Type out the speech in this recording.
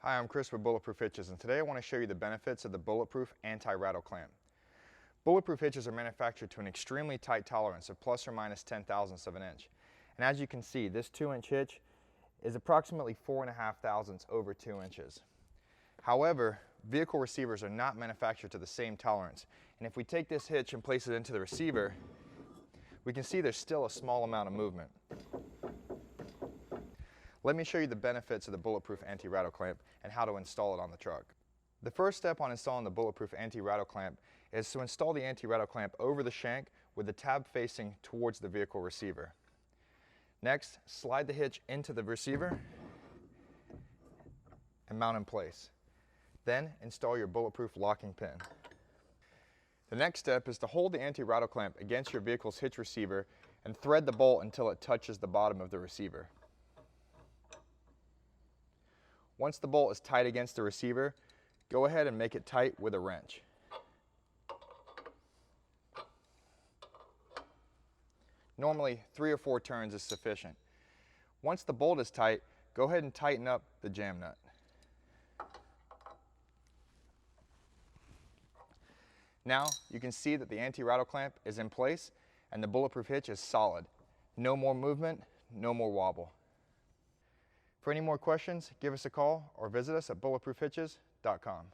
Hi, I'm Chris with BulletProof Hitches, and today I want to show you the benefits of the BulletProof Anti-Rattle Clamp. BulletProof hitches are manufactured to an extremely tight tolerance of plus or minus 0.10 of an inch. And as you can see, this 2-inch hitch is approximately 4.5 thousandths over 2 inches. However, vehicle receivers are not manufactured to the same tolerance. And if we take this hitch and place it into the receiver, we can see there's still a small amount of movement. Let me show you the benefits of the BulletProof Anti-Rattle Clamp and how to install it on the truck. The first step on installing the BulletProof Anti-Rattle Clamp is to install the anti-rattle clamp over the shank with the tab facing towards the vehicle receiver. Next, slide the hitch into the receiver and mount in place. Then, install your BulletProof locking pin. The next step is to hold the anti-rattle clamp against your vehicle's hitch receiver and thread the bolt until it touches the bottom of the receiver. Once the bolt is tight against the receiver, go ahead and make it tight with a wrench. Normally, 3 or 4 turns is sufficient. Once the bolt is tight, go ahead and tighten up the jam nut. Now, you can see that the anti-rattle clamp is in place and the BulletProof hitch is solid. No more movement, no more wobble. For any more questions, give us a call or visit us at bulletproofhitches.com.